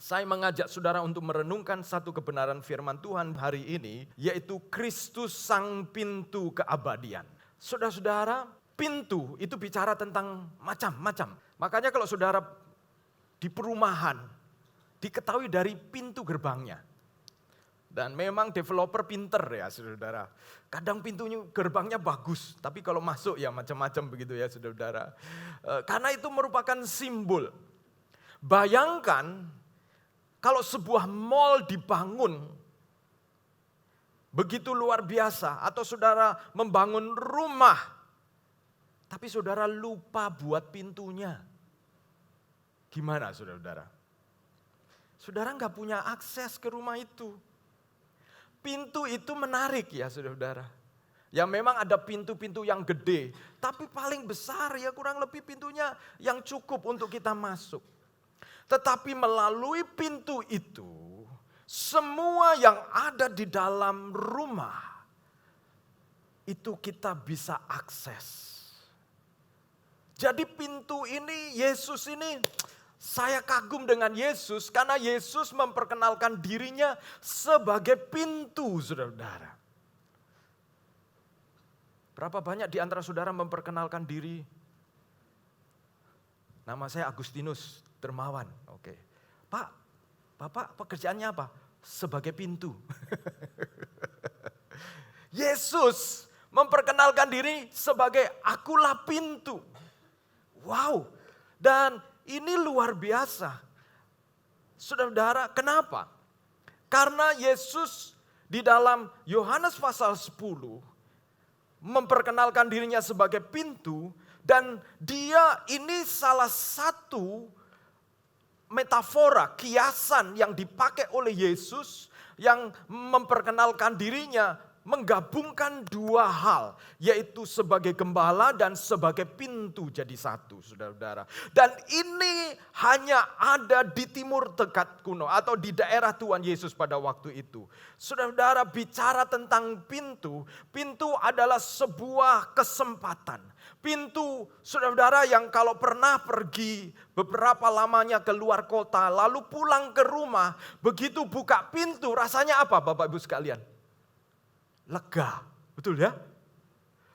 Saya mengajak saudara untuk merenungkan satu kebenaran firman Tuhan hari ini, yaitu Kristus sang pintu keabadian. Saudara-saudara, pintu itu bicara tentang macam-macam. Makanya kalau saudara di perumahan, diketahui dari pintu gerbangnya. Dan memang developer pinter ya saudara. Kadang pintunya gerbangnya bagus, tapi kalau masuk ya macam-macam begitu ya saudara. Karena itu merupakan simbol. Bayangkan kalau sebuah mall dibangun begitu luar biasa, atau saudara membangun rumah, tapi saudara lupa buat pintunya. Gimana saudara? Saudara nggak punya akses ke rumah itu. Pintu itu menarik ya saudara. Ya memang ada pintu-pintu yang gede, tapi paling besar ya kurang lebih pintunya yang cukup untuk kita masuk. Tetapi melalui pintu itu, semua yang ada di dalam rumah, itu kita bisa akses. Jadi pintu ini, Yesus ini, saya kagum dengan Yesus karena Yesus memperkenalkan dirinya sebagai pintu, saudara-saudara. Berapa banyak di antara saudara memperkenalkan diri? Nama saya Agustinus Dermawan. Oke. Pak, Bapak pekerjaannya apa? Sebagai pintu. Yesus memperkenalkan diri sebagai akulah pintu. Wow. Dan ini luar biasa. Saudara-saudara, kenapa? Karena Yesus di dalam Yohanes pasal 10 memperkenalkan dirinya sebagai pintu, dan dia ini salah satu metafora, kiasan yang dipakai oleh Yesus yang memperkenalkan dirinya, menggabungkan dua hal, yaitu sebagai gembala dan sebagai pintu jadi satu, saudara-saudara. Dan ini hanya ada di timur dekat kuno atau di daerah Tuhan Yesus pada waktu itu. Saudara-saudara, bicara tentang pintu, pintu adalah sebuah kesempatan. Pintu, saudara-saudara, yang kalau pernah pergi beberapa lamanya ke luar kota, lalu pulang ke rumah, begitu buka pintu, rasanya apa Bapak Ibu sekalian? Lega, betul ya?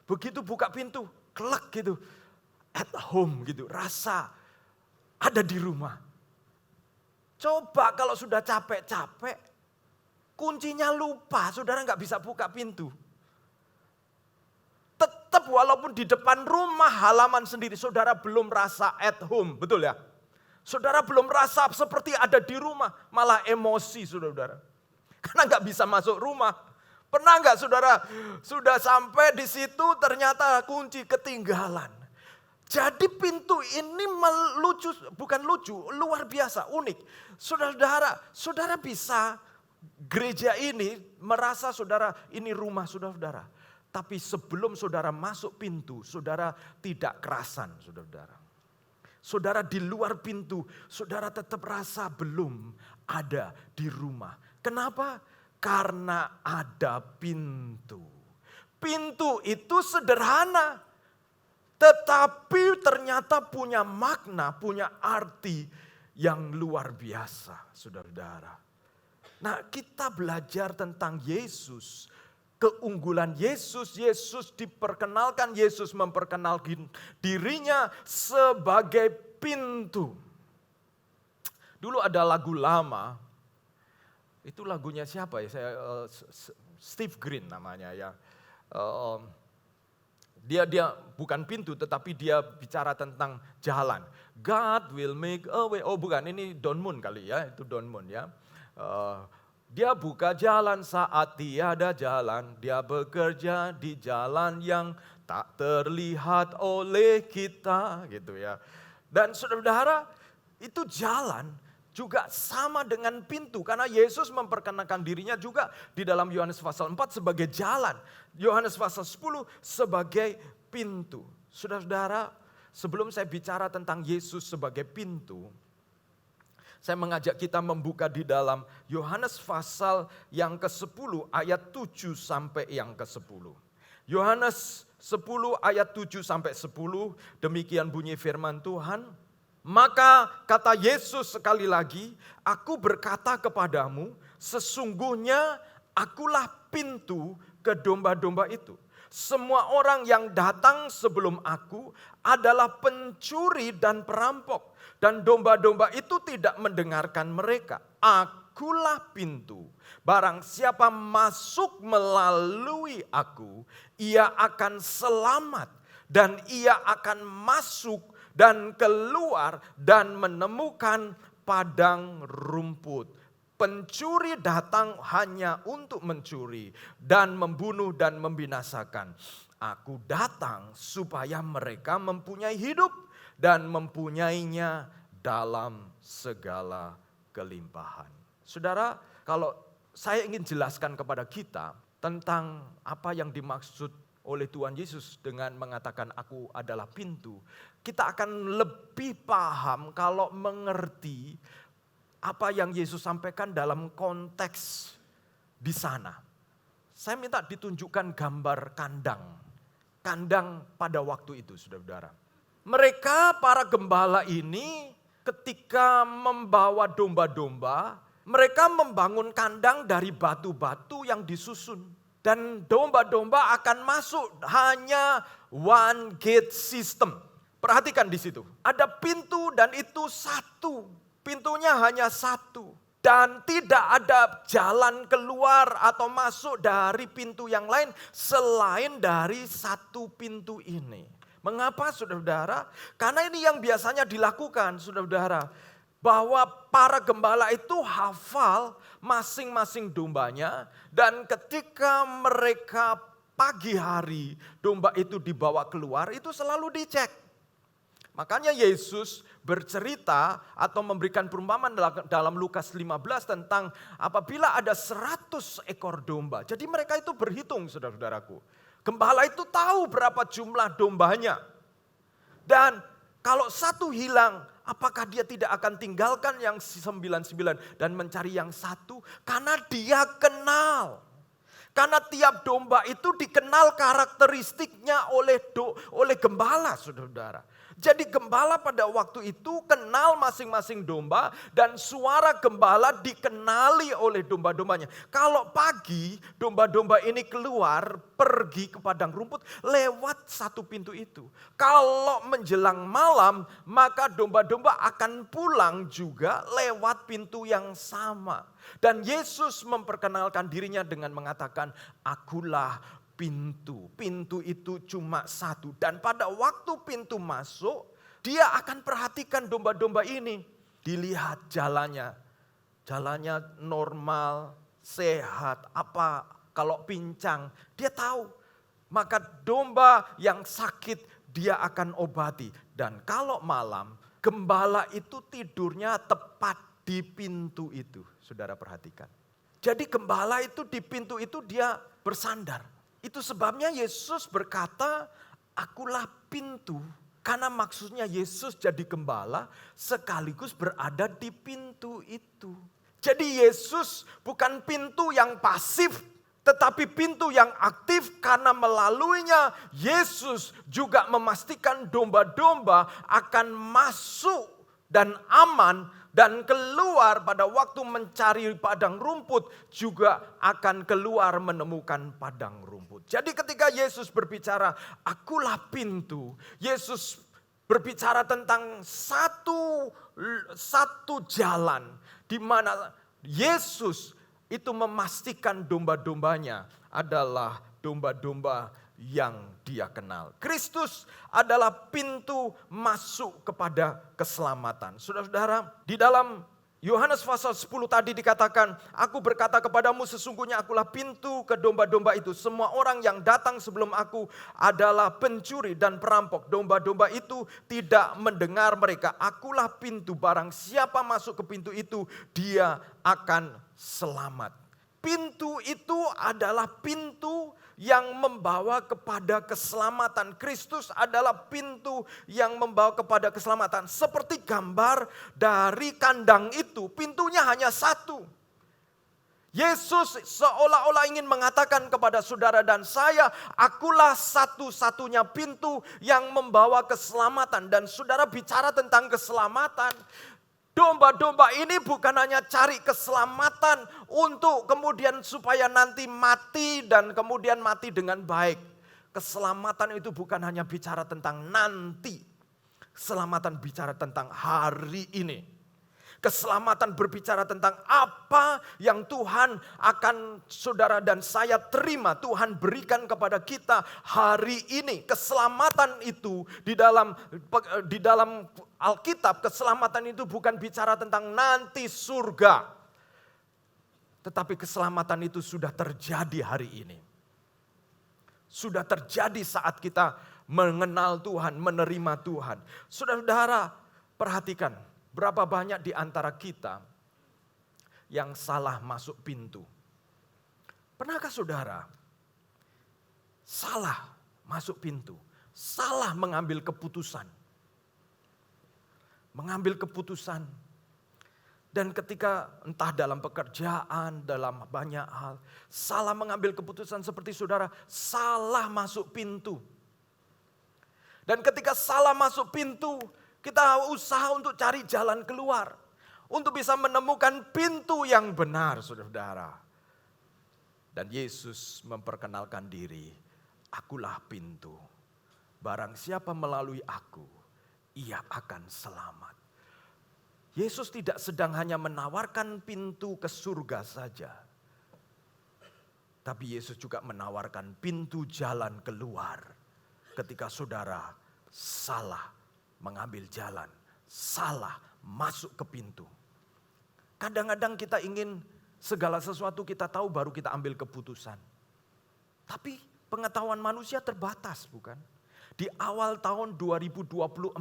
Begitu buka pintu, kelek gitu, at home gitu, rasa ada di rumah. Coba kalau sudah capek-capek, kuncinya lupa, saudara nggak bisa buka pintu. Tetap walaupun di depan rumah halaman sendiri, saudara belum rasa at home, betul ya? Saudara belum rasa seperti ada di rumah, malah emosi saudara. Karena nggak bisa masuk rumah. Pernah nggak saudara sudah sampai di situ ternyata kunci ketinggalan. Jadi pintu ini bukan lucu, luar biasa, unik. Saudara bisa gereja ini merasa saudara ini rumah saudara. Tapi sebelum saudara masuk pintu, saudara tidak kerasan saudara. Saudara di luar pintu, saudara tetap rasa belum ada di rumah. Kenapa? Karena ada pintu. Pintu itu sederhana, tetapi ternyata punya makna, punya arti yang luar biasa, saudara-saudara. Nah, kita belajar tentang Yesus, keunggulan Yesus. Yesus diperkenalkan, Yesus memperkenalkan dirinya sebagai pintu. Dulu ada lagu lama. Itu lagunya siapa ya? Steve Green namanya ya. Dia bukan pintu, tetapi dia bicara tentang jalan. God will make a way. Oh bukan, ini Don Moon kali ya. Itu Don Moon ya. Dia buka jalan saat tiada jalan. Dia bekerja di jalan yang tak terlihat oleh kita, gitu ya. Dan saudara-saudara, itu jalan juga sama dengan pintu, karena Yesus memperkenalkan dirinya juga di dalam Yohanes pasal 4 sebagai jalan, Yohanes pasal 10 sebagai pintu. Saudara-saudara, sebelum saya bicara tentang Yesus sebagai pintu, saya mengajak kita membuka di dalam Yohanes pasal yang ke-10 ayat 7 sampai yang ke-10. Yohanes 10 ayat 7 sampai 10, demikian bunyi firman Tuhan. Maka kata Yesus sekali lagi, aku berkata kepadamu, sesungguhnya akulah pintu ke domba-domba itu. Semua orang yang datang sebelum aku adalah pencuri dan perampok. Dan domba-domba itu tidak mendengarkan mereka. Akulah pintu. Barang siapa masuk melalui aku, ia akan selamat. Dan ia akan masuk dan keluar dan menemukan padang rumput. Pencuri datang hanya untuk mencuri dan membunuh dan membinasakan. Aku datang supaya mereka mempunyai hidup dan mempunyainya dalam segala kelimpahan. Saudara, kalau saya ingin jelaskan kepada kita tentang apa yang dimaksud oleh Tuhan Yesus dengan mengatakan aku adalah pintu, kita akan lebih paham kalau mengerti apa yang Yesus sampaikan dalam konteks di sana. Saya minta ditunjukkan gambar kandang. Kandang pada waktu itu, saudara-saudara. Mereka para gembala ini ketika membawa domba-domba, mereka membangun kandang dari batu-batu yang disusun. Dan domba-domba akan masuk hanya one gate system. Perhatikan di situ. Ada pintu dan itu satu. Pintunya hanya satu. Dan tidak ada jalan keluar atau masuk dari pintu yang lain selain dari satu pintu ini. Mengapa saudara-saudara? Karena ini yang biasanya dilakukan saudara-saudara. Bahwa para gembala itu hafal masing-masing dombanya. Dan ketika mereka pagi hari domba itu dibawa keluar itu selalu dicek. Makanya Yesus bercerita atau memberikan perumpamaan dalam Lukas 15 tentang apabila ada 100 ekor domba. Jadi mereka itu berhitung saudara-saudaraku. Gembala itu tahu berapa jumlah dombanya. Dan kalau satu hilang, apakah dia tidak akan tinggalkan yang 99 dan mencari yang satu? Karena dia kenal. Karena tiap domba itu dikenal karakteristiknya oleh gembala saudara-saudara. Jadi gembala pada waktu itu kenal masing-masing domba dan suara gembala dikenali oleh domba-dombanya. Kalau pagi domba-domba ini keluar pergi ke padang rumput lewat satu pintu itu. Kalau menjelang malam maka domba-domba akan pulang juga lewat pintu yang sama. Dan Yesus memperkenalkan dirinya dengan mengatakan, akulah pintu. Pintu itu cuma satu. Dan pada waktu pintu masuk, dia akan perhatikan domba-domba ini. Dilihat jalannya. Jalannya normal, sehat. Apa kalau pincang, dia tahu. Maka domba yang sakit dia akan obati. Dan kalau malam, gembala itu tidurnya tepat di pintu itu, saudara perhatikan. Jadi gembala itu di pintu itu dia bersandar. Itu sebabnya Yesus berkata, akulah pintu. Karena maksudnya Yesus jadi gembala sekaligus berada di pintu itu. Jadi Yesus bukan pintu yang pasif, tetapi pintu yang aktif karena melaluinya Yesus juga memastikan domba-domba akan masuk dan aman dan keluar pada waktu mencari padang rumput juga akan keluar menemukan padang rumput. Jadi ketika Yesus berbicara, akulah pintu. Yesus berbicara tentang satu jalan di mana Yesus itu memastikan domba-dombanya adalah domba-domba yang dia kenal. Kristus adalah pintu masuk kepada keselamatan. Saudara-saudara, di dalam Yohanes pasal 10 tadi dikatakan, aku berkata kepadamu sesungguhnya akulah pintu ke domba-domba itu. Semua orang yang datang sebelum aku adalah pencuri dan perampok. Domba-domba itu tidak mendengar mereka. Akulah pintu, barang siapa masuk ke pintu itu, dia akan selamat. Pintu itu adalah pintu yang membawa kepada keselamatan. Kristus adalah pintu yang membawa kepada keselamatan. Seperti gambar dari kandang itu, pintunya hanya satu. Yesus seolah-olah ingin mengatakan kepada saudara dan saya, akulah satu-satunya pintu yang membawa keselamatan. Dan saudara bicara tentang keselamatan. Domba-domba ini bukan hanya cari keselamatan untuk kemudian supaya nanti mati dan kemudian mati dengan baik. Keselamatan itu bukan hanya bicara tentang nanti. Keselamatan bicara tentang hari ini. Keselamatan berbicara tentang apa yang Tuhan akan saudara dan saya terima. Tuhan berikan kepada kita hari ini. Keselamatan itu di dalam Alkitab, keselamatan itu bukan bicara tentang nanti surga. Tetapi keselamatan itu sudah terjadi hari ini. Sudah terjadi saat kita mengenal Tuhan, menerima Tuhan. Saudara-saudara, perhatikan. Berapa banyak di antara kita yang salah masuk pintu? Pernahkah saudara salah masuk pintu? Salah mengambil keputusan. Mengambil keputusan. Dan ketika entah dalam pekerjaan, dalam banyak hal. Salah mengambil keputusan seperti saudara salah masuk pintu. Dan ketika salah masuk pintu, kita usaha untuk cari jalan keluar. Untuk bisa menemukan pintu yang benar, saudara-saudara. Dan Yesus memperkenalkan diri. Akulah pintu. Barang siapa melalui aku, ia akan selamat. Yesus tidak sedang hanya menawarkan pintu ke surga saja. Tapi Yesus juga menawarkan pintu jalan keluar. Ketika saudara salah mengambil jalan, salah masuk ke pintu. Kadang-kadang kita ingin segala sesuatu kita tahu baru kita ambil keputusan. Tapi pengetahuan manusia terbatas, bukan? Di awal tahun 2024,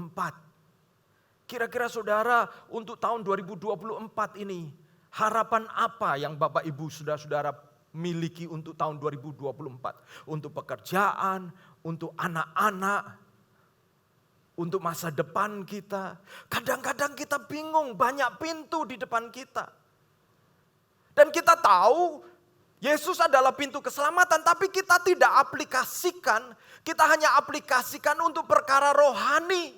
kira-kira saudara untuk tahun 2024 ini, harapan apa yang Bapak Ibu saudara-saudara miliki untuk tahun 2024? Untuk pekerjaan, untuk anak-anak, untuk masa depan kita. Kadang-kadang kita bingung, banyak pintu di depan kita. Dan kita tahu Yesus adalah pintu keselamatan, tapi kita tidak aplikasikan. Kita hanya aplikasikan untuk perkara rohani.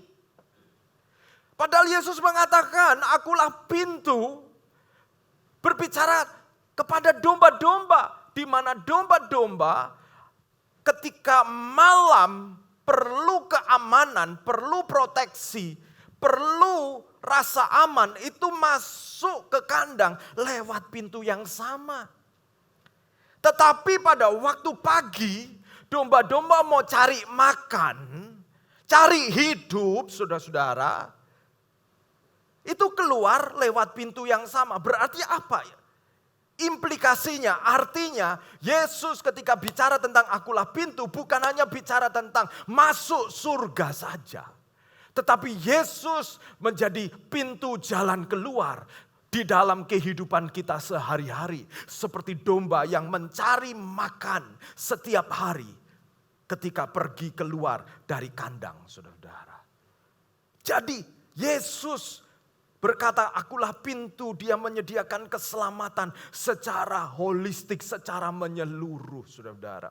Padahal Yesus mengatakan, akulah pintu, berbicara kepada domba-domba. Di mana domba-domba ketika malam perlu keamanan, perlu proteksi, perlu rasa aman, itu masuk ke kandang lewat pintu yang sama. Tetapi pada waktu pagi, domba-domba mau cari makan, cari hidup, saudara-saudara, itu keluar lewat pintu yang sama. Berarti apa ya? Implikasinya, artinya Yesus ketika bicara tentang akulah pintu bukan hanya bicara tentang masuk surga saja. Tetapi Yesus menjadi pintu jalan keluar di dalam kehidupan kita sehari-hari. Seperti domba yang mencari makan setiap hari ketika pergi keluar dari kandang, saudara-saudara. Jadi Yesus berkata, akulah pintu, dia menyediakan keselamatan secara holistik, secara menyeluruh, saudara-saudara.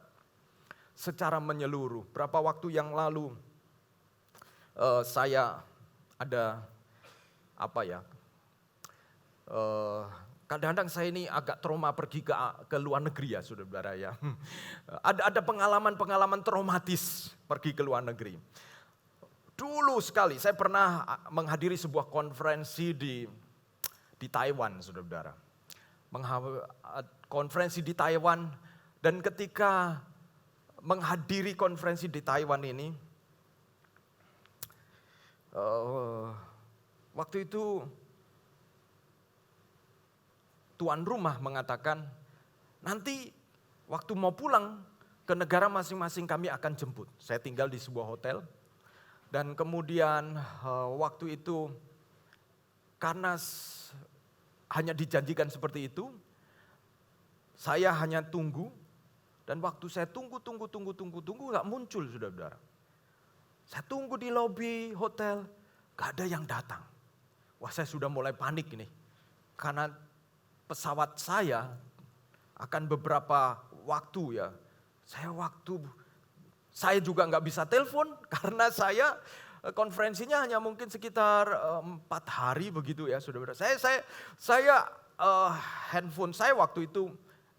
Secara menyeluruh. Berapa waktu yang lalu saya ada kadang-kadang saya ini agak trauma pergi ke luar negeri ya, saudara-saudara ya. Ada pengalaman-pengalaman traumatis pergi ke luar negeri. Dulu sekali saya pernah menghadiri sebuah konferensi di Taiwan, saudara-saudara. Konferensi di Taiwan, dan ketika menghadiri konferensi di Taiwan ini, waktu itu tuan rumah mengatakan, nanti waktu mau pulang ke negara masing-masing kami akan jemput. Saya tinggal di sebuah hotel. Dan kemudian waktu itu karena hanya dijanjikan seperti itu, saya hanya tunggu. Dan waktu saya tunggu gak muncul, saudara-saudara. Saya tunggu di lobi hotel, gak ada yang datang. Wah, saya sudah mulai panik ini. Karena pesawat saya akan beberapa waktu ya. Saya juga nggak bisa telepon karena saya konferensinya hanya mungkin sekitar 4 hari begitu ya saudara. Saya handphone saya waktu itu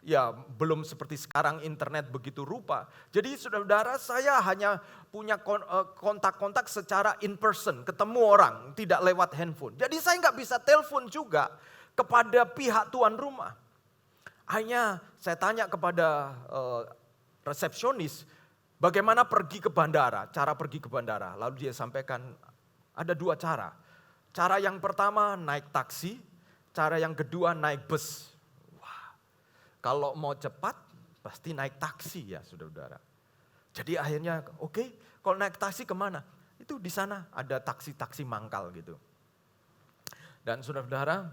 ya belum seperti sekarang internet begitu rupa. Jadi saudara saya hanya punya kontak-kontak secara in person, ketemu orang, tidak lewat handphone. Jadi saya nggak bisa telepon juga kepada pihak tuan rumah. Akhirnya saya tanya kepada resepsionis, bagaimana pergi ke bandara, cara pergi ke bandara. Lalu dia sampaikan ada 2 cara. Cara yang pertama naik taksi, cara yang kedua naik bus. Kalau mau cepat, pasti naik taksi ya saudara-saudara. Jadi akhirnya oke, kalau naik taksi kemana? Itu di sana ada taksi-taksi mangkal gitu. Dan saudara-saudara,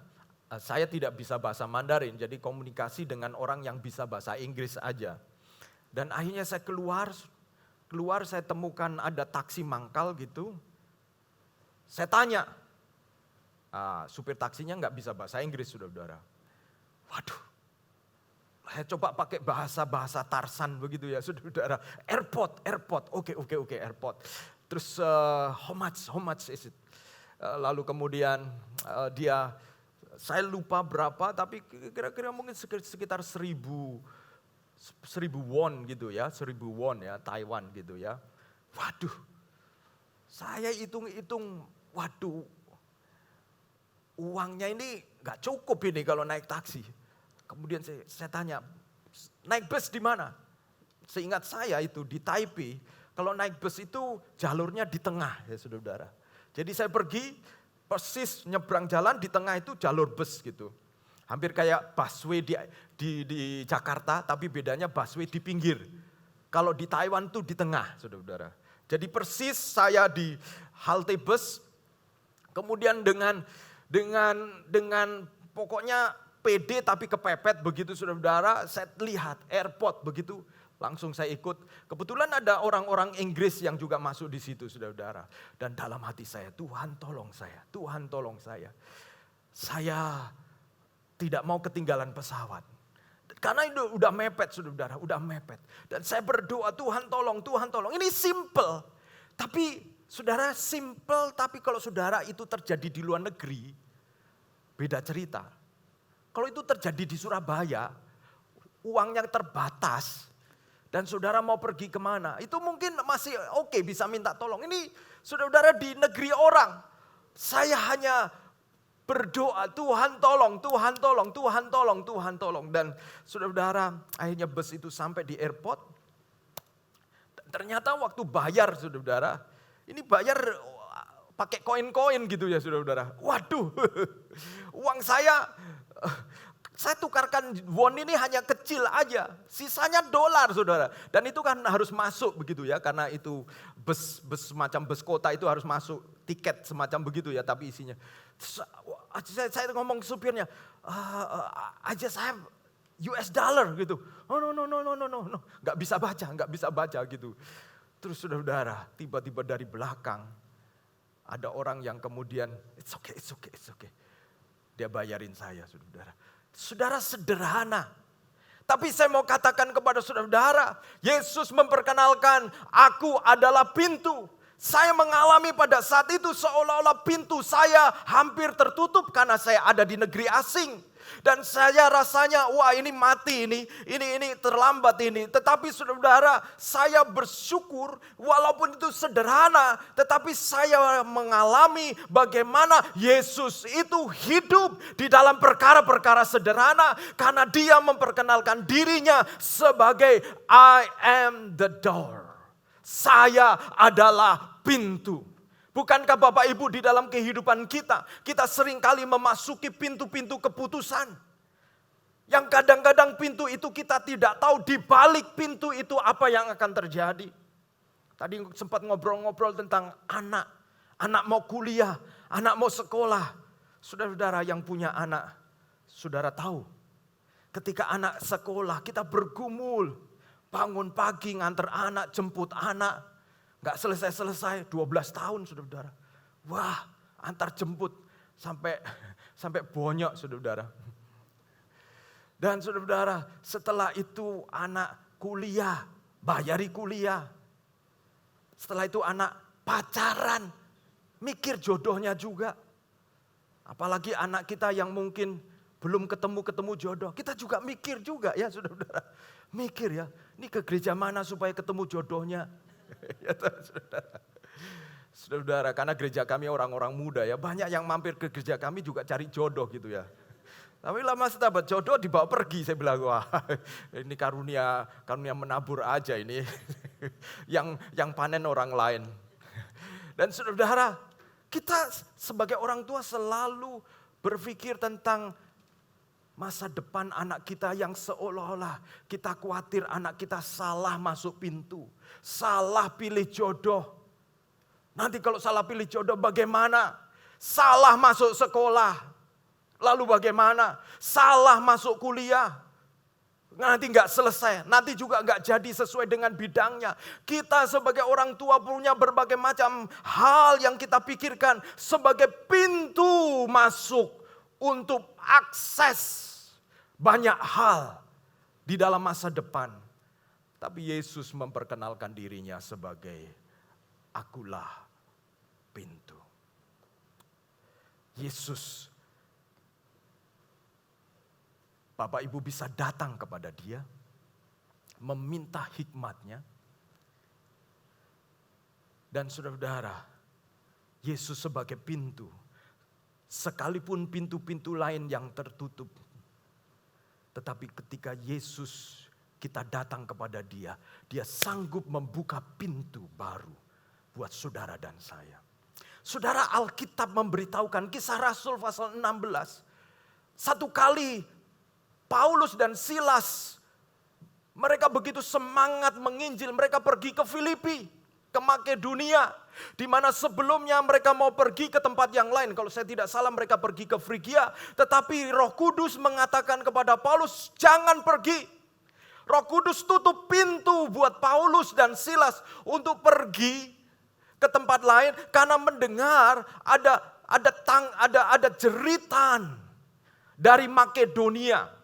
saya tidak bisa bahasa Mandarin, jadi komunikasi dengan orang yang bisa bahasa Inggris aja. Dan akhirnya saya keluar saya temukan ada taksi mangkal gitu. Saya tanya, supir taksinya nggak bisa bahasa Inggris saudara-saudara. Waduh. Saya coba pakai bahasa Tarsan begitu ya saudara. Airport. Oke, airport. Terus how much is it? Lalu kemudian saya lupa berapa tapi kira-kira mungkin sekitar 1.000 won gitu ya. 1.000 won ya, Taiwan gitu ya. Waduh, saya hitung-hitung, waduh uangnya ini gak cukup ini kalau naik taksi. Kemudian saya tanya, naik bus di mana? Seingat saya itu di Taipei, kalau naik bus itu jalurnya di tengah ya saudara. Jadi saya pergi persis nyebrang jalan di tengah itu jalur bus gitu. Hampir kayak busway di Jakarta, tapi bedanya busway di pinggir. Kalau di Taiwan tuh di tengah saudara. Jadi persis saya di halte bus, kemudian dengan pokoknya PD tapi kepepet begitu saudara, saya lihat airport begitu, langsung saya ikut. Kebetulan ada orang-orang Inggris yang juga masuk di situ saudara. Dan dalam hati saya, Tuhan tolong saya. Saya tidak mau ketinggalan pesawat. Karena itu udah mepet saudara, udah mepet. Dan saya berdoa, Tuhan tolong. Ini simple. Tapi saudara simple, tapi kalau saudara itu terjadi di luar negeri, beda cerita. Kalau itu terjadi di Surabaya, uangnya terbatas, dan saudara mau pergi kemana, itu mungkin masih oke bisa minta tolong. Ini saudara di negeri orang, saya hanya berdoa, Tuhan tolong. Dan saudara akhirnya bus itu sampai di airport. Ternyata waktu bayar saudara, ini bayar pakai koin-koin gitu ya saudara. Waduh, uang saya tukarkan won ini hanya kecil aja, sisanya dolar saudara. Dan itu kan harus masuk begitu ya, karena itu bus semacam bus kota itu harus masuk, tiket semacam begitu ya, tapi isinya. Saya ngomong ke supirnya, aja saya US dollar gitu. Oh no, nggak bisa baca gitu. Terus saudara, tiba-tiba dari belakang ada orang yang kemudian it's okay. Dia bayarin saya saudara. Saudara sederhana. Tapi saya mau katakan kepada saudara, Yesus memperkenalkan, aku adalah pintu. Saya mengalami pada saat itu seolah-olah pintu saya hampir tertutup karena saya ada di negeri asing. Dan saya rasanya, wah ini mati ini terlambat ini. Tetapi saudara, saya bersyukur walaupun itu sederhana. Tetapi saya mengalami bagaimana Yesus itu hidup di dalam perkara-perkara sederhana. Karena dia memperkenalkan dirinya sebagai I am the door. Saya adalah pintu. Bukankah Bapak Ibu di dalam kehidupan kita seringkali memasuki pintu-pintu keputusan. Yang kadang-kadang pintu itu kita tidak tahu di balik pintu itu apa yang akan terjadi. Tadi sempat ngobrol-ngobrol tentang anak mau kuliah, anak mau sekolah. Saudara-saudara yang punya anak, saudara tahu. Ketika anak sekolah kita bergumul, bangun pagi nganter anak, jemput anak. Gak selesai-selesai, 12 tahun saudara-saudara. Wah, antar jemput sampai bonyok saudara-saudara. Dan saudara-saudara, setelah itu anak kuliah, bayari kuliah. Setelah itu anak pacaran, mikir jodohnya juga. Apalagi anak kita yang mungkin belum ketemu jodoh. Kita juga mikir juga ya saudara-saudara. Mikir ya, ini ke gereja mana supaya ketemu jodohnya. Ya, saudara-saudara, karena gereja kami orang-orang muda ya. Banyak yang mampir ke gereja kami juga cari jodoh gitu ya. Tapi lama setelah dapat jodoh dibawa pergi. Saya bilang, wah ini karunia menabur aja ini. yang panen orang lain. Dan saudara-saudara, kita sebagai orang tua selalu berpikir tentang masa depan anak kita yang seolah-olah kita khawatir anak kita salah masuk pintu. Salah pilih jodoh. Nanti kalau salah pilih jodoh bagaimana? Salah masuk sekolah. Lalu bagaimana? Salah masuk kuliah. Nanti nggak selesai. Nanti juga nggak jadi sesuai dengan bidangnya. Kita sebagai orang tua punya berbagai macam hal yang kita pikirkan sebagai pintu masuk untuk akses banyak hal di dalam masa depan. Tapi Yesus memperkenalkan dirinya sebagai akulah pintu. Yesus, Bapak Ibu bisa datang kepada dia, meminta hikmatnya. Dan saudara-saudara, Yesus sebagai pintu, sekalipun pintu-pintu lain yang tertutup, tetapi ketika Yesus kita datang kepada dia, dia sanggup membuka pintu baru buat saudara dan saya. Saudara, Alkitab memberitahukan Kisah Rasul pasal 16. Satu kali Paulus dan Silas, mereka begitu semangat menginjil, mereka pergi ke Filipi, ke Makedonia, di mana sebelumnya mereka mau pergi ke tempat yang lain. Kalau saya tidak salah mereka pergi ke Frigia, tetapi Roh Kudus mengatakan kepada Paulus, jangan pergi. Roh Kudus tutup pintu buat Paulus dan Silas untuk pergi ke tempat lain karena mendengar ada jeritan dari Makedonia.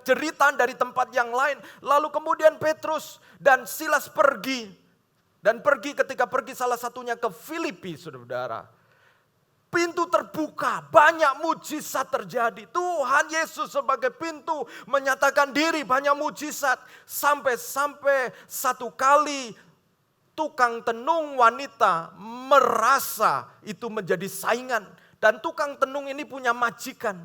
Jeritan dari tempat yang lain. Lalu kemudian Petrus dan Silas pergi. Dan ketika pergi salah satunya ke Filipi, saudara-saudara. Pintu terbuka, banyak mujizat terjadi. Tuhan Yesus sebagai pintu menyatakan diri, banyak mujizat. Sampai satu kali tukang tenung wanita merasa itu menjadi saingan. Dan tukang tenung ini punya majikan.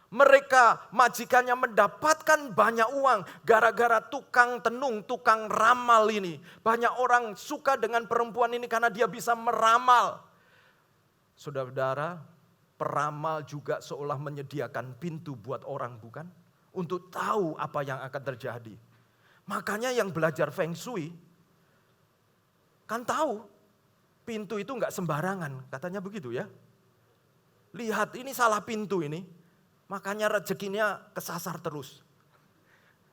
Majikannya mendapatkan banyak uang gara-gara tukang tenung, tukang ramal ini. Banyak orang suka dengan perempuan ini karena dia bisa meramal. Saudara-saudara, peramal juga seolah menyediakan pintu buat orang, bukan? Untuk tahu apa yang akan terjadi. Makanya yang belajar Feng Shui kan tahu pintu itu enggak sembarangan, katanya begitu ya. Lihat ini salah pintu ini. Makanya rezekinya kesasar terus.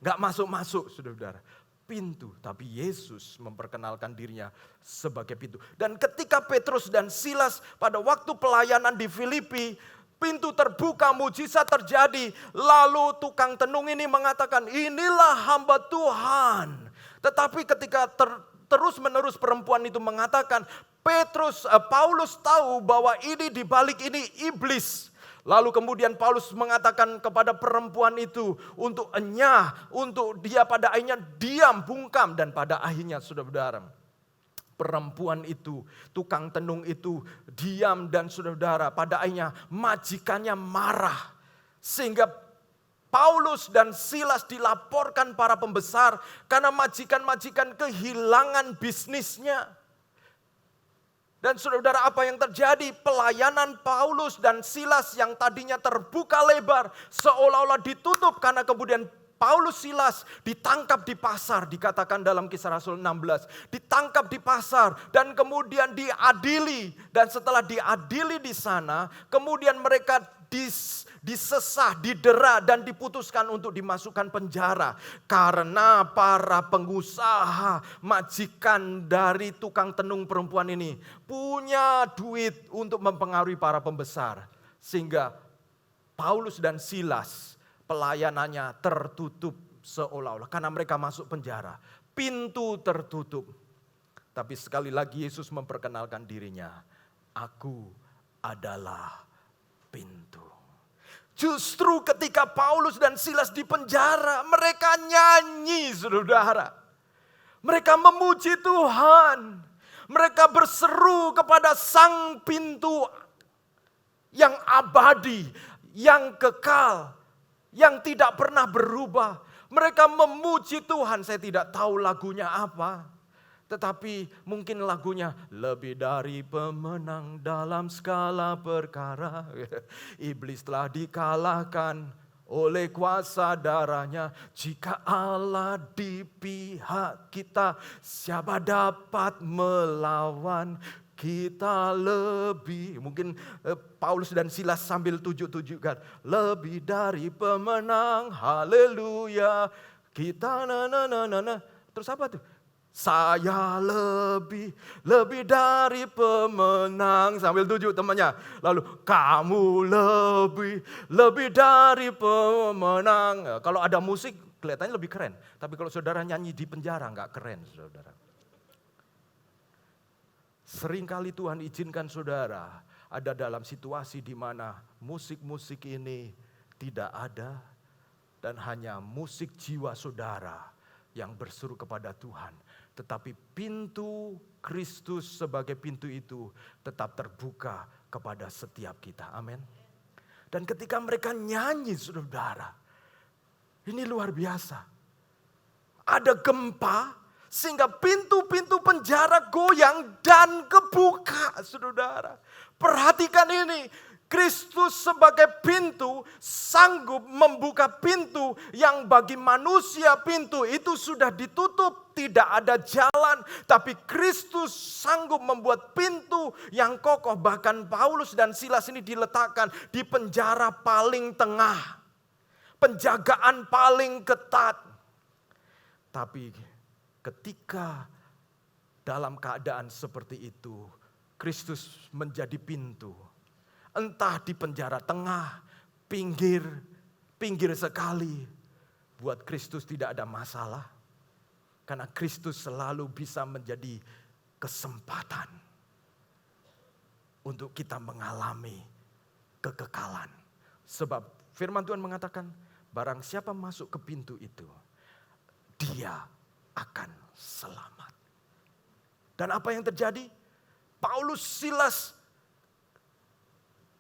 Gak masuk-masuk, saudara-saudara. Pintu, tapi Yesus memperkenalkan dirinya sebagai pintu. Dan ketika Petrus dan Silas pada waktu pelayanan di Filipi, pintu terbuka, mujizat terjadi. Lalu tukang tenung ini mengatakan, inilah hamba Tuhan. Tetapi ketika terus-menerus perempuan itu mengatakan, Paulus tahu bahwa ini di balik ini iblis. Lalu kemudian Paulus mengatakan kepada perempuan itu untuk enyah, untuk dia pada akhirnya diam, bungkam. Dan pada akhirnya saudara-saudara, perempuan itu, tukang tenung itu diam dan saudara-saudara pada akhirnya majikannya marah. Sehingga Paulus dan Silas dilaporkan para pembesar karena majikan-majikan kehilangan bisnisnya. Dan saudara-saudara, apa yang terjadi? Pelayanan Paulus dan Silas yang tadinya terbuka lebar seolah-olah ditutup karena kemudian Paulus Silas ditangkap di pasar, dikatakan dalam Kisah Rasul 16. Ditangkap di pasar dan kemudian diadili. Dan setelah diadili di sana, kemudian mereka disesah, didera dan diputuskan untuk dimasukkan penjara. Karena para pengusaha majikan dari tukang tenung perempuan ini punya duit untuk mempengaruhi para pembesar. Sehingga Paulus dan Silas pelayanannya tertutup seolah-olah. Karena mereka masuk penjara. Pintu tertutup. Tapi sekali lagi Yesus memperkenalkan dirinya. Aku adalah pintu. Justru ketika Paulus dan Silas di penjara, mereka nyanyi, saudara. Mereka memuji Tuhan. Mereka berseru kepada Sang Pintu yang abadi, yang kekal, yang tidak pernah berubah. Mereka memuji Tuhan. Saya tidak tahu lagunya apa. Tetapi mungkin lagunya lebih dari pemenang dalam segala perkara. Iblis telah dikalahkan oleh kuasa darahnya. Jika Allah di pihak kita, siapa dapat melawan kita lebih. Mungkin Paulus dan Silas sambil tujuk-tujukan. Lebih dari pemenang, haleluya. Kita Terus apa tuh? Saya lebih dari pemenang. Sambil tujuh temannya. Lalu kamu lebih dari pemenang. Kalau ada musik kelihatannya lebih keren. Tapi kalau saudara nyanyi di penjara nggak keren, saudara. Seringkali Tuhan izinkan saudara ada dalam situasi di mana musik-musik ini tidak ada. Dan hanya musik jiwa saudara yang berseru kepada Tuhan. Tetapi pintu Kristus sebagai pintu itu tetap terbuka kepada setiap kita. Amin. Dan ketika mereka nyanyi, saudara, ini luar biasa. Ada gempa sehingga pintu-pintu penjara goyang dan kebuka, saudara. Perhatikan ini. Kristus sebagai pintu sanggup membuka pintu yang bagi manusia pintu itu sudah ditutup, tidak ada jalan. Tapi Kristus sanggup membuat pintu yang kokoh. Bahkan Paulus dan Silas ini diletakkan di penjara paling tengah. Penjagaan paling ketat. Tapi ketika dalam keadaan seperti itu, Kristus menjadi pintu. Entah di penjara tengah, pinggir sekali. Buat Kristus tidak ada masalah. Karena Kristus selalu bisa menjadi kesempatan. Untuk kita mengalami kekekalan. Sebab firman Tuhan mengatakan, barang siapa masuk ke pintu itu, dia akan selamat. Dan apa yang terjadi? Paulus, Silas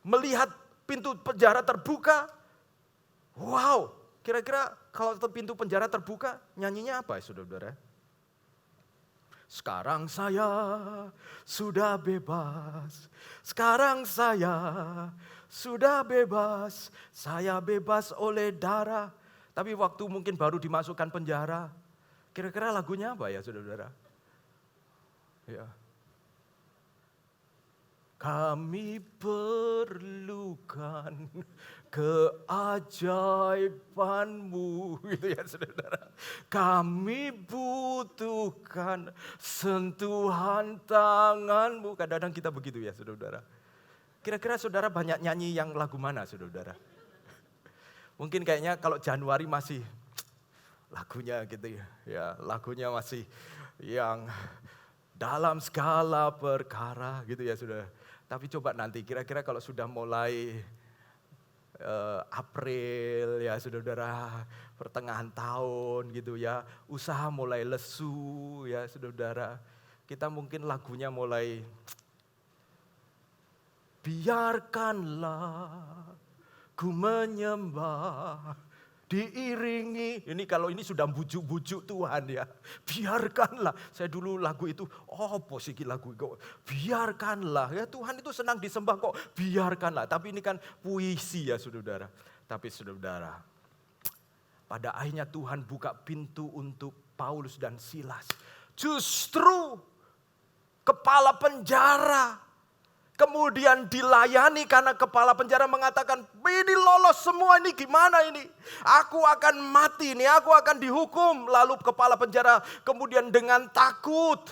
melihat pintu penjara terbuka. Wow, kira-kira kalau pintu penjara terbuka, nyanyinya apa ya saudara? Sekarang saya sudah bebas. Sekarang saya sudah bebas. Saya bebas oleh darah. Tapi waktu mungkin baru dimasukkan penjara. Kira-kira lagunya apa ya saudara? Ya. Kami perlukan keajaibanmu, gitu ya saudara. Kami butuhkan sentuhan tanganmu. Kadang-kadang kita begitu ya saudara. Kira-kira saudara banyak nyanyi yang lagu mana saudara? Mungkin kayaknya kalau Januari masih lagunya gitu ya. Ya lagunya masih yang dalam segala perkara gitu ya saudara. Tapi coba nanti kira-kira kalau sudah mulai April ya saudara, pertengahan tahun gitu ya, usaha mulai lesu ya saudara. Kita mungkin lagunya mulai biarkanlah ku menyembah diiringi. Ini kalau ini sudah bujuk-bujuk Tuhan ya. Biarkanlah. Saya dulu lagu itu, posisi lagu kok. Biarkanlah. Ya Tuhan itu senang disembah kok. Biarkanlah. Tapi ini kan puisi ya saudara. Tapi saudara, pada akhirnya Tuhan buka pintu untuk Paulus dan Silas. Justru kepala penjara kemudian dilayani karena kepala penjara mengatakan, ini lolos semua ini gimana ini? Aku akan mati ini, aku akan dihukum. Lalu kepala penjara kemudian dengan takut.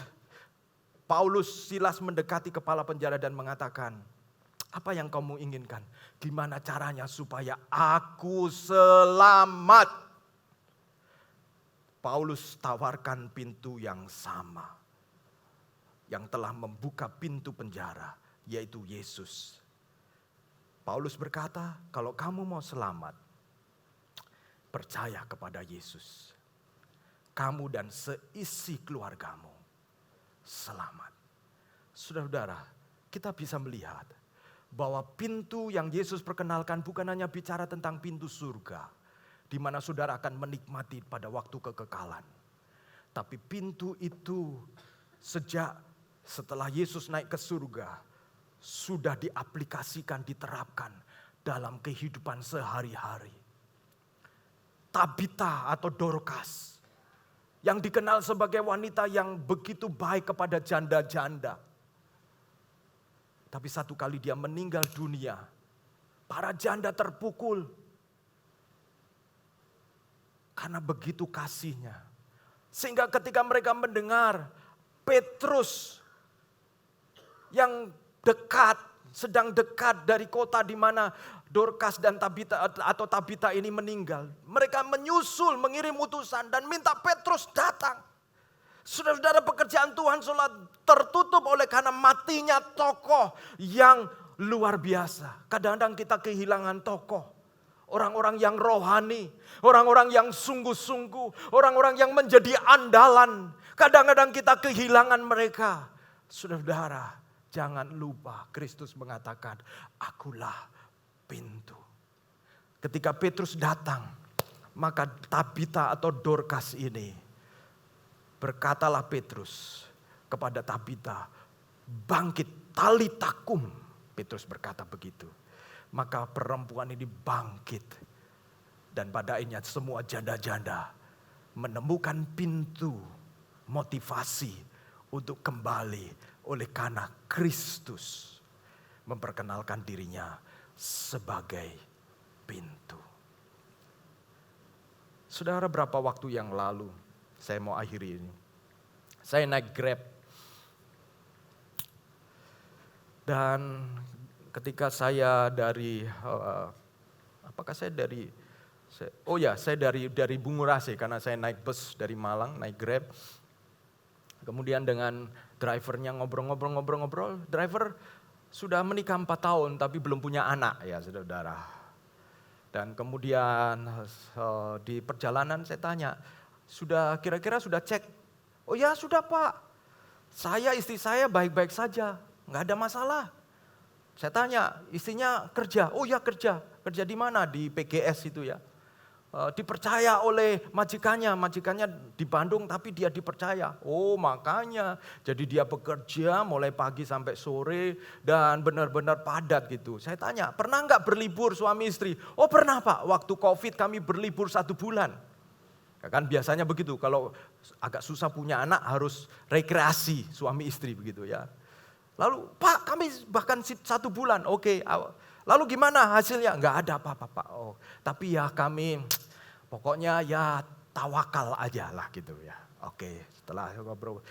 Paulus, Silas mendekati kepala penjara dan mengatakan, Apa yang kamu inginkan? Gimana caranya supaya aku selamat? Paulus tawarkan pintu yang sama. Yang telah membuka pintu penjara, yaitu Yesus. Paulus berkata, kalau kamu mau selamat, percaya kepada Yesus. Kamu dan seisi keluargamu selamat. Saudara-saudara, kita bisa melihat bahwa pintu yang Yesus perkenalkan bukan hanya bicara tentang pintu surga, di mana saudara akan menikmati pada waktu kekekalan. Tapi pintu itu sejak setelah Yesus naik ke surga, sudah diaplikasikan, diterapkan dalam kehidupan sehari-hari. Tabita atau Dorcas, yang dikenal sebagai wanita yang begitu baik kepada janda-janda. Tapi satu kali dia meninggal dunia, para janda terpukul. Karena begitu kasihnya. Sehingga ketika mereka mendengar Petrus yang sedang dekat dari kota di mana Dorcas dan Tabita ini meninggal. Mereka menyusul, mengirim utusan dan minta Petrus datang. Saudara-saudara, pekerjaan Tuhan tertutup oleh karena matinya tokoh yang luar biasa. Kadang-kadang kita kehilangan tokoh. Orang-orang yang rohani, orang-orang yang sungguh-sungguh, orang-orang yang menjadi andalan. Kadang-kadang kita kehilangan mereka. Saudara-saudara, jangan lupa Kristus mengatakan, akulah pintu. Ketika Petrus datang, maka Tabita atau Dorcas ini, berkatalah Petrus kepada Tabita, bangkit, talitakum. Petrus berkata begitu. Maka perempuan ini bangkit. Dan pada akhirnya semua janda-janda menemukan pintu motivasi untuk kembali oleh karena Kristus memperkenalkan dirinya sebagai pintu. Saudara, berapa waktu yang lalu, saya mau akhiri ini, saya naik Grab. Dan ketika saya dari, saya dari Bungurasi, karena saya naik bus dari Malang, naik Grab. Kemudian dengan drivernya ngobrol-ngobrol, driver sudah menikah 4 tahun tapi belum punya anak ya saudara. Dan kemudian di perjalanan saya tanya, kira-kira sudah cek? Oh ya sudah Pak, istri saya baik-baik saja, nggak ada masalah. Saya tanya, istrinya kerja? Oh ya kerja di mana? Di PGS itu ya. Dipercaya oleh majikannya di Bandung tapi dia dipercaya. Oh makanya, jadi dia bekerja mulai pagi sampai sore dan benar-benar padat gitu. Saya tanya, pernah nggak berlibur suami istri? Oh pernah Pak, waktu COVID kami berlibur 1 bulan. Ya kan biasanya begitu, kalau agak susah punya anak harus rekreasi suami istri begitu ya. Lalu Pak kami bahkan 1 bulan, oke. Lalu gimana hasilnya? Enggak ada apa-apa Pak. Oh, tapi ya kami pokoknya ya tawakal aja lah gitu ya. Oke, setelah ngobrol.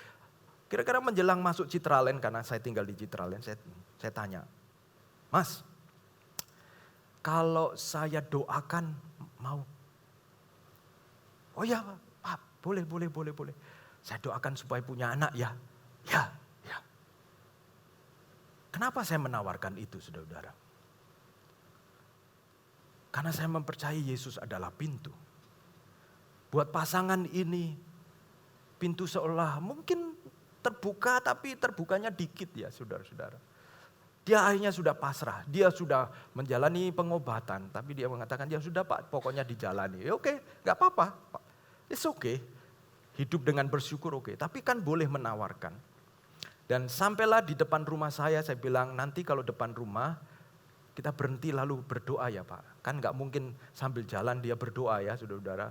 Kira-kira menjelang masuk Citraland, karena saya tinggal di Citraland, saya tanya, Mas, kalau saya doakan mau? Oh ya Pak, boleh. Saya doakan supaya punya anak ya. Ya. Kenapa saya menawarkan itu saudara-saudara? Karena saya mempercayai Yesus adalah pintu. Buat pasangan ini, pintu seolah mungkin terbuka tapi terbukanya dikit ya saudara-saudara. Dia akhirnya sudah pasrah, dia sudah menjalani pengobatan. Tapi dia mengatakan, ya sudah Pak pokoknya dijalani. Oke, gak apa-apa. It's okay. Hidup dengan bersyukur oke. Tapi kan boleh menawarkan. Dan sampailah di depan rumah saya bilang nanti kalau depan rumah kita berhenti lalu berdoa ya Pak. Kan gak mungkin sambil jalan dia berdoa ya saudara-saudara.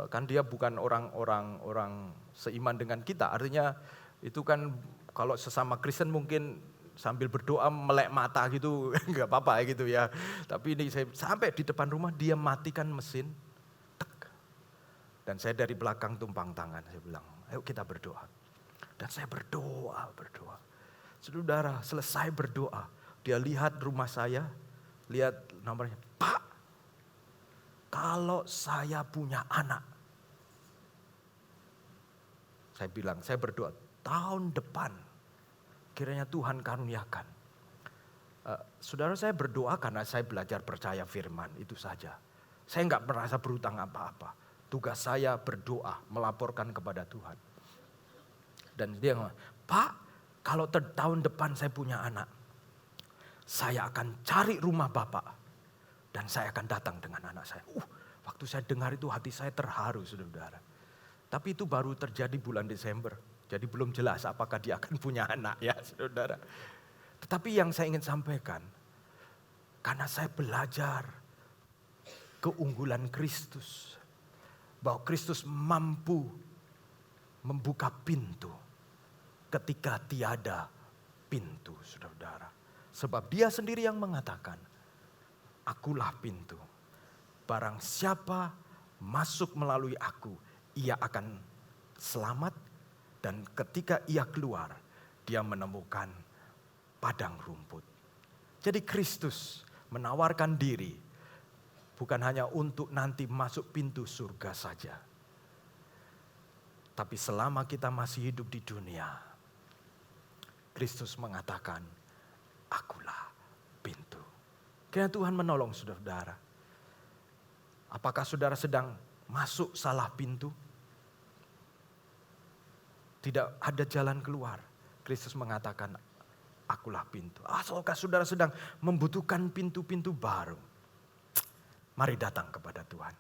Kan dia bukan orang seiman dengan kita. Artinya itu kan kalau sesama Kristen mungkin sambil berdoa melek mata gitu. Gak apa-apa gitu ya. Tapi ini saya sampai di depan rumah dia matikan mesin. Dan saya dari belakang tumpang tangan. Saya bilang ayo kita berdoa. Dan saya berdoa. Saudara, selesai berdoa, Dia lihat rumah saya, lihat nomornya. Pak, kalau saya punya anak. Saya bilang, saya berdoa tahun depan kiranya Tuhan karuniakan. Saudara, saya berdoa karena saya belajar percaya firman, itu saja. Saya enggak merasa berutang apa-apa. Tugas saya berdoa, melaporkan kepada Tuhan. Dan dia ngomong, Pak, kalau tahun depan saya punya anak, saya akan cari rumah Bapak. Dan saya akan datang dengan anak saya. Waktu saya dengar itu hati saya terharu, saudara. Tapi itu baru terjadi bulan Desember. Jadi belum jelas apakah dia akan punya anak ya, saudara. Tetapi yang saya ingin sampaikan, karena saya belajar keunggulan Kristus, bahwa Kristus mampu membuka pintu ketika tiada pintu, saudara. Sebab dia sendiri yang mengatakan, akulah pintu. Barang siapa masuk melalui aku, ia akan selamat. Dan ketika ia keluar, dia menemukan padang rumput. Jadi Kristus menawarkan diri bukan hanya untuk nanti masuk pintu surga saja. Tapi selama kita masih hidup di dunia, Kristus mengatakan, akulah pintu. Kiranya Tuhan menolong saudara. Apakah saudara sedang masuk salah pintu? Tidak ada jalan keluar. Kristus mengatakan, akulah pintu. Asalkah saudara sedang membutuhkan pintu-pintu baru, mari datang kepada Tuhan.